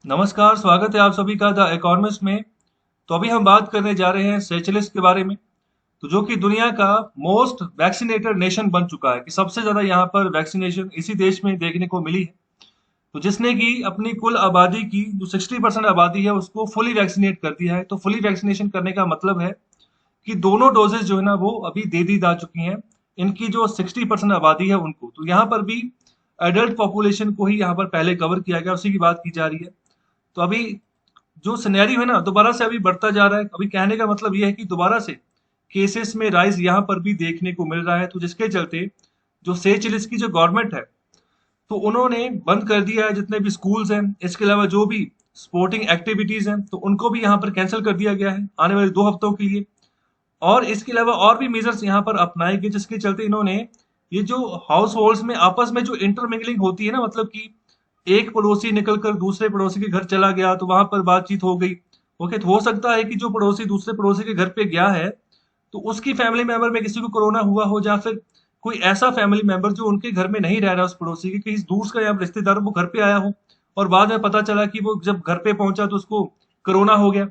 नमस्कार, स्वागत है आप सभी का द इकोनॉमिस्ट में। तो अभी हम बात करने जा रहे हैं सेचेलिस के बारे में। तो जो कि दुनिया का मोस्ट वैक्सीनेटेड नेशन बन चुका है, कि सबसे ज्यादा यहाँ पर वैक्सीनेशन इसी देश में देखने को मिली है। तो जिसने कि अपनी कुल आबादी की जो 60% आबादी है उसको फुली वैक्सीनेट कर दिया है। तो फुली वैक्सीनेशन करने का मतलब है कि दोनों डोजेस जो है ना वो अभी दे दी जा चुकी हैं। इनकी जो 60% आबादी है उनको, तो यहाँ पर भी एडल्ट पॉपुलेशन को ही यहाँ पर पहले कवर किया गया, उसी की बात की जा रही है। तो अभी जो सिनेरियो है ना दोबारा से अभी बढ़ता जा रहा है। अभी कहने का मतलब ये है कि दोबारा से केसेस में राइज यहाँ पर भी देखने को मिल रहा है। तो जिसके चलते जो सेचिलिस की जो गवर्नमेंट है, तो उन्होंने बंद कर दिया है जितने भी स्कूल्स हैं। इसके अलावा जो भी स्पोर्टिंग एक्टिविटीज हैं तो उनको भी यहाँ पर कैंसिल कर दिया गया है आने वाले 2 हफ्तों के लिए। और इसके अलावा और भी मेजर्स यहाँ पर अपनाए गए, जिसके चलते इन्होंने ये जो हाउस होल्ड्स में आपस में जो इंटरमिंगलिंग होती है ना, मतलब कि एक पड़ोसी निकलकर दूसरे पड़ोसी के घर चला गया तो वहां पर बातचीत हो गई। ओके, तो हो सकता है कि जो पड़ोसी दूसरे पड़ोसी के घर पे गया है तो उसकी फैमिली मेंबर में किसी को कोरोना हुआ हो, या फिर कोई ऐसा फैमिली मेंबर जो उनके घर में नहीं रह रहा, उस पड़ोसी के किसी दूर का यहाँ रिश्तेदार वो घर पे आया हो और बाद में पता चला कि वो जब घर पे पहुंचा तो उसको कोरोना हो गया।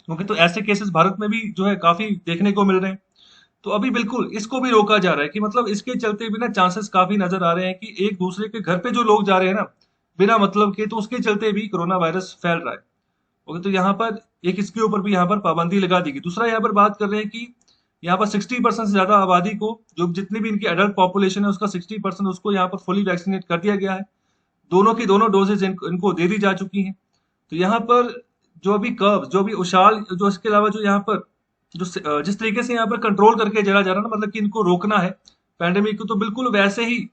ओके, तो ऐसे केसेस भारत में भी जो है काफी देखने को मिल रहे हैं। तो अभी बिल्कुल इसको भी रोका जा रहा है, कि मतलब इसके चलते भी ना चांसेस काफी नजर आ रहे हैं कि एक दूसरे के घर पे जो लोग जा रहे हैं ना बिना मतलब के, तो उसके चलते भी कोरोना वायरस फैल रहा है। ओके, तो यहाँ पर एक इसके ऊपर भी यहाँ पर पाबंदी लगा दी गई। दूसरा यहाँ पर बात कर रहे हैं कि यहाँ पर 60% से ज्यादा आबादी को, जो जितनी भी इनकी एडल्ट पॉपुलेशन है उसका 60% उसको यहाँ पर फुली वैक्सीनेट कर दिया गया है। दोनों की दोनों डोजेज इनको दे दी जा चुकी हैं। तो यहाँ पर जो अभी कर्व, जो अभी उछाल, जो इसके अलावा जो यहाँ पर जिस तरीके से यहाँ पर कंट्रोल करके चला जा रहा है ना, मतलब कि इनको रोकना है पैंडेमिक को, तो बिल्कुल वैसे ही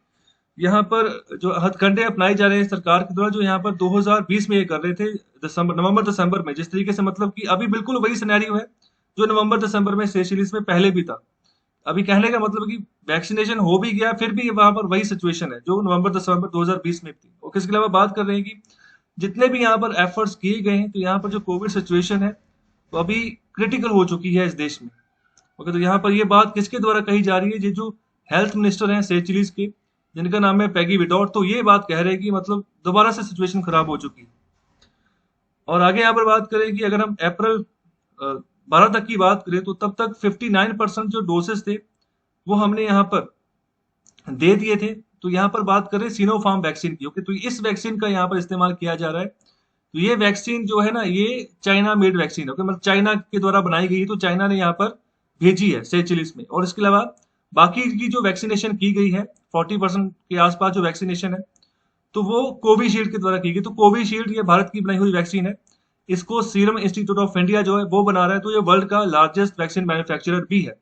यहाँ पर जो हथकंडे अपनाए जा रहे हैं सरकार के द्वारा, जो यहाँ पर 2020 में ये कर रहे थे नवंबर दिसंबर में, जिस तरीके से मतलब कि अभी बिल्कुल वही सिनेरियो है जो नवंबर दिसंबर में सेशेल्स में पहले भी था। अभी कहने का मतलब है कि वैक्सीनेशन हो भी गया फिर भी वहां पर वही सिचुएशन है जो नवंबर दिसंबर 2020 में थी। और इसके अलावा बात कर रहे हैं कि जितने भी यहाँ पर एफर्ट्स किए गए हैं, तो यहाँ पर जो कोविड सिचुएशन है तो अभी क्रिटिकल हो चुकी है इस देश में। ओके, तो यहाँ पर ये बात किसके द्वारा कही जा रही है? ये जो हेल्थ मिनिस्टर हैं सेचिलीज के, जिनका नाम है पैगी विडोट, तो ये बात कह रहे हैं कि मतलब दोबारा से सिचुएशन खराब हो चुकी है। और आगे यहाँ पर बात करें कि अगर हम अप्रैल 12 तक की बात करें तो तब तक 59% जो डोसेस थे वो हमने यहाँ पर दे दिए थे। तो यहाँ पर बात करें सिनोफार्म वैक्सीन की। ओके, तो इस वैक्सीन का यहाँ पर इस्तेमाल किया जा रहा है। तो ये वैक्सीन जो है ना, ये चाइना मेड वैक्सीन है। ओके, मतलब चाइना के द्वारा बनाई गई है, तो चाइना ने यहाँ पर भेजी है सेचिलिस में। और इसके अलावा बाकी की जो वैक्सीनेशन की गई है 40% के आसपास जो वैक्सीनेशन है, तो वो कोविशील्ड के द्वारा की गई। तो कोविशील्ड ये भारत की बनाई हुई वैक्सीन है। इसको सीरम इंस्टीट्यूट ऑफ इंडिया जो है वो बना रहा है। तो ये वर्ल्ड का लार्जेस्ट वैक्सीन मैन्युफैक्चरर भी है।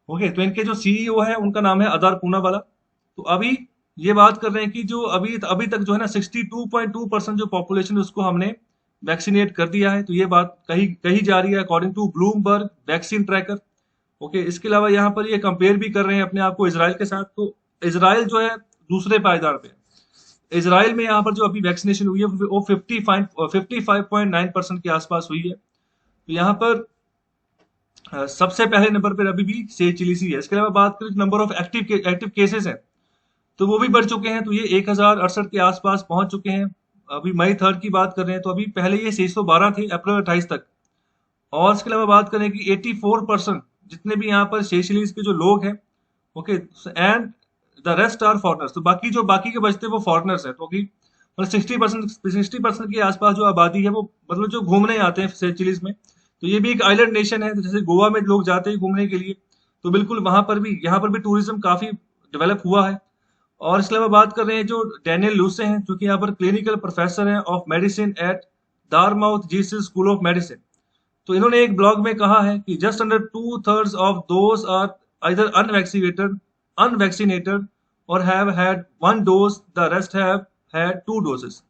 ओके, तो इनके जो सीईओ है उनका नाम है अदार पूनावाला। तो अभी ये बात कर रहे हैं कि जो अभी अभी तक जो है ना 62.2% जो पॉपुलेशन है उसको हमने वैक्सीनेट कर दिया है। तो ये बात कही कही जा रही है according to Bloomberg vaccine tracker. Okay, इसके अलावा यहाँ पर ये कंपेयर भी कर रहे हैं अपने आप को इसराइल के साथ। तो इसराइल जो है दूसरे पायदान पे है। इसराइल में यहाँ पर जो अभी वैक्सीनेशन हुई है वो 55.9% के आसपास हुई है। तो यहाँ पर सबसे पहले नंबर पर अभी भी से चिलीसी है। इसके अलावा बात करें नंबर ऑफ एक्टिव केसेस हैं, तो वो भी बढ़ चुके हैं। तो ये 1068 के आसपास पहुंच चुके हैं। अभी मई 3 की बात कर रहे हैं तो अभी पहले ये 612 थे अप्रैल 28 तक। और इसके अलावा बात करें कि 84% जितने भी यहाँ पर सेशेल्स के जो लोग हैं, okay, and the rest are foreigners, तो बाकी के बचते वो फॉरनर्स हैं। तो अभी मतलब 60% के आसपास जो आबादी है वो मतलब जो घूमने आते हैं सेचुरीज में। तो ये भी एक आइलैंड नेशन है, तो जैसे गोवा में लोग जाते हैं घूमने के लिए, तो बिल्कुल वहां पर भी यहाँ पर भी टूरिज्म काफी डेवलप हुआ है। और इसके अलावा बात कर रहे हैं जो डैनियल लूसे हैं, जो कि यहाँ पर क्लिनिकल प्रोफेसर हैं of medicine at Dartmouth Jesus school of medicine. तो इन्होंने एक ब्लॉग में कहा है कि just under 2/3 of those are either unvaccinated or have had one dose, the rest have had two doses।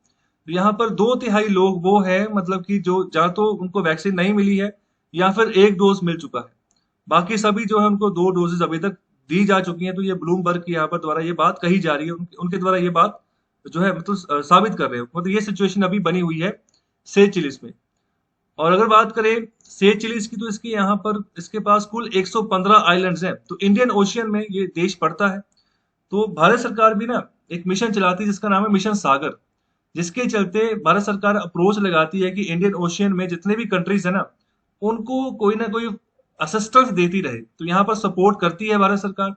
तो यहाँ पर 2/3 लोग वो है, मतलब कि जो या तो उनको वैक्सीन नहीं मिली है या फिर एक डोज मिल चुका है। बाकी सभी जो है उनको 2 डोजेज अभी तक दी जा चुकी हैं। तो ये ब्लूमबर्ग की यहाँ पर द्वारा ये बात कही जा रही है, उनके द्वारा ये बात जो है मतलब साबित कर रहे हो, मतलब ये सिचुएशन अभी बनी हुई है सेचिलिस में। और अगर बात करें सेचिलिस की, तो इसके यहाँ पर इसके पास कुल 115 आइलैंड्स हैं। तो इंडियन ओशियन में ये देश पड़ता है। तो भारत सरकार भी ना एक मिशन चलाती है जिसका नाम है मिशन सागर, जिसके चलते भारत सरकार अप्रोच लगाती है कि इंडियन ओशियन में जितने भी कंट्रीज है ना, उनको कोई ना कोई असिस्टेंस देती रहे। तो यहाँ पर सपोर्ट करती है भारत सरकार।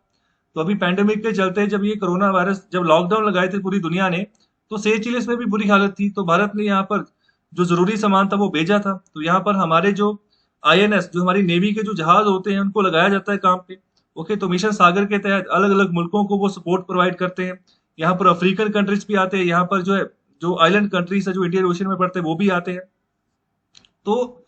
तो अभी पैंडेमिक के चलते जब ये कोरोना वायरस, जब लॉकडाउन लगाए थे पूरी दुनिया ने, तो सेचिलिस में भी बुरी हालत थी। तो भारत ने यहाँ पर जो जरूरी सामान था वो भेजा था। तो यहाँ पर हमारे जो आईएनएस, जो हमारी नेवी के जो जहाज होते हैं, उनको लगाया जाता है काम पे। ओके, तो मिशन सागर के तहत अलग अलग मुल्कों को वो सपोर्ट प्रोवाइड करते हैं। यहाँ पर अफ्रीकन कंट्रीज भी आते हैं, यहाँ पर जो है जो आइलैंड कंट्रीज है जो इंडियन ओशन में पड़ते हैं वो भी आते हैं। तो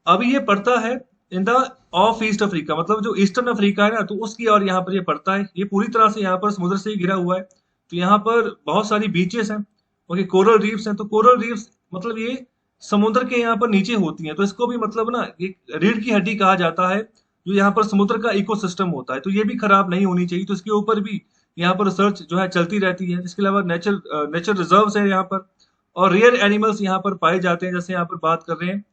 अभी ये पड़ता है in the of east Africa, मतलब जो ईस्टर्न अफ्रीका है ना, तो उसकी और यहाँ पर ये पड़ता है। ये पूरी तरह से यहाँ पर समुद्र से ही घिरा हुआ है। तो यहाँ पर बहुत सारी बीचेस हैं, ओके, कोरल रीफ्स हैं। तो कोरल रीफ्स मतलब ये समुद्र के यहाँ पर नीचे होती हैं। तो इसको भी मतलब ना एक रीढ़ की हड्डी कहा जाता है, जो यहाँ पर समुद्र का इकोसिस्टम होता है। तो ये भी खराब नहीं होनी चाहिए। तो इसके ऊपर भी यहाँ पर रिसर्च जो है चलती रहती है। इसके अलावा नेचर रिजर्व्स है यहाँ पर, और रेयर एनिमल्स यहाँ पर पाए जाते हैं। जैसे यहाँ पर बात कर रहे हैं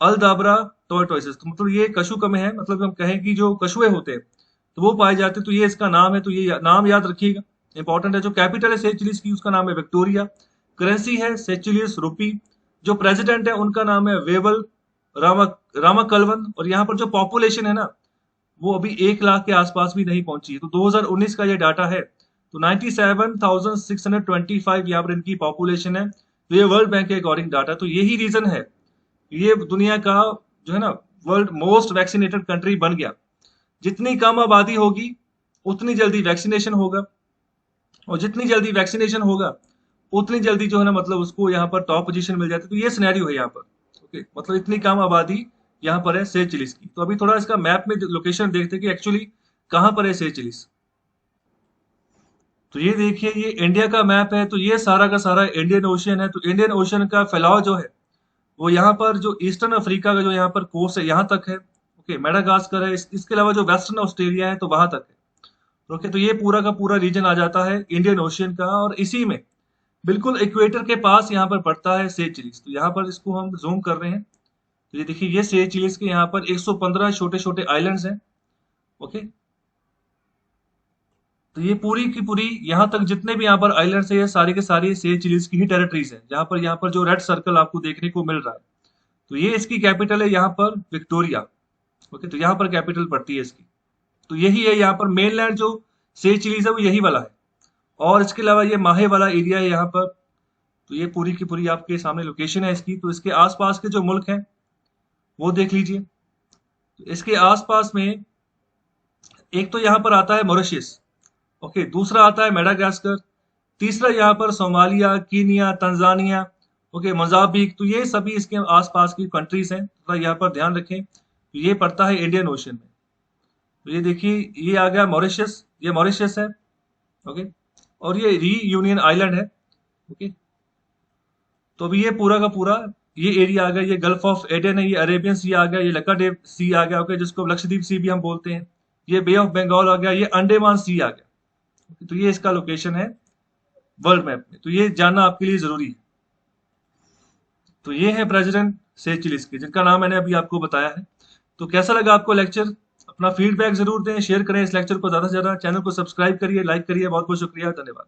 अल्दाब्रा टोर्टोइसेस, तो मतलब ये कशुकम है, मतलब हम कहें कि जो कछुए होते हैं तो वो पाए जाते हैं। तो ये इसका नाम है, तो ये नाम याद रखिएगा, इंपॉर्टेंट है। जो कैपिटल है सेचिलिस की, उसका नाम है विक्टोरिया। करेंसी है सेचिलियस रुपी। जो प्रेसिडेंट है उनका नाम है वेवल रामाकलवन। और यहाँ पर जो पॉपुलेशन है ना, वो अभी 1 लाख के आसपास भी नहीं पहुंची है। तो 2019 का ये डाटा है। तो 97,625 यहाँ पर इनकी पॉपुलेशन है। तो ये वर्ल्ड बैंक के अकॉर्डिंग डाटा। तो यही रीजन है, ये दुनिया का जो है ना वर्ल्ड मोस्ट वैक्सीनेटेड कंट्री बन गया। जितनी कम आबादी होगी उतनी जल्दी वैक्सीनेशन होगा, और जितनी जल्दी वैक्सीनेशन होगा उतनी जल्दी जो है ना मतलब उसको यहाँ पर टॉप पोजीशन मिल जाती है। तो ये सिनेरियो है यहाँ पर। ओके, मतलब इतनी कम आबादी यहाँ पर है सेचिलिस की। तो अभी थोड़ा इसका मैप में लोकेशन देखते हैं कि एक्चुअली कहाँ पर है सेचिलिस। तो ये देखिए, ये इंडिया का मैप है। तो ये सारा का सारा इंडियन ओशियन है। तो इंडियन ओशियन का फैलाव जो है वो यहाँ पर जो ईस्टर्न अफ्रीका का जो यहाँ पर कोस्ट है यहाँ तक है। ओके, मेडागास्कर है। इसके अलावा जो वेस्टर्न ऑस्ट्रेलिया है तो वहां तक है। ओके, तो ये पूरा का पूरा रीजन आ जाता है इंडियन ओशियन का। और इसी में बिल्कुल इक्वेटर के पास यहाँ पर पड़ता है सेचिलिस। तो यहाँ पर इसको हम जूम कर रहे हैं। तो ये देखिए, ये सेचिलिस के यहाँ पर 115 छोटे छोटे आइलैंड्स हैं। ओके, तो ये पूरी की पूरी यहाँ तक जितने भी यहाँ पर आइलैंड्स है, ये सारे के सारे सेचिलिस की ही टेरिटरीज है। यहाँ पर जो रेड सर्कल आपको देखने को मिल रहा है, तो ये इसकी कैपिटल है यहाँ पर विक्टोरिया। ओके, तो यहाँ पर कैपिटल पड़ती है इसकी। तो यही है यहाँ पर मेनलैंड जो सेचिलिस है वो यही वाला है। और इसके अलावा ये माहे वाला एरिया है यहाँ पर। तो ये पूरी की पूरी आपके सामने लोकेशन है इसकी। तो इसके आसपास के जो मुल्क हैं वो देख लीजिए। तो इसके आसपास में एक तो यहाँ पर आता है मॉरिशस। ओके, दूसरा आता है मेडागास्कर। तीसरा यहाँ पर Somalia, Kenya, Tanzania, okay, Mozambique. तो ये सभी इसके आसपास की कंट्रीज हैं। थोड़ा यहाँ पर ध्यान रखें। तो ये पड़ता है इंडियन ओशन में। तो ये देखिए, ये आ गया मॉरिशस, ये मॉरिशस है। ओके, और ये री यूनियन आइलैंड है। ओके, तो अभी ये पूरा का पूरा ये एरिया आ गया। ये गल्फ ऑफ एडन है, ये अरेबियन सी आ गया, ये लक्षद्वीप सी आ गया। ओके, जिसको लक्षद्वीप सी भी हम बोलते हैं। ये बे ऑफ बंगाल आ गया, ये अंडमान सी आ गया। तो ये इसका लोकेशन है वर्ल्ड मैप में। तो ये जानना आपके लिए जरूरी है। तो ये है प्रेसिडेंट सेचिलिस के, जिनका नाम मैंने अभी आपको बताया है। तो कैसा लगा आपको लेक्चर? अपना फीडबैक जरूर दें, शेयर करें इस लेक्चर को ज्यादा से ज्यादा। चैनल को सब्सक्राइब करिए, लाइक करिए। बहुत बहुत शुक्रिया, धन्यवाद।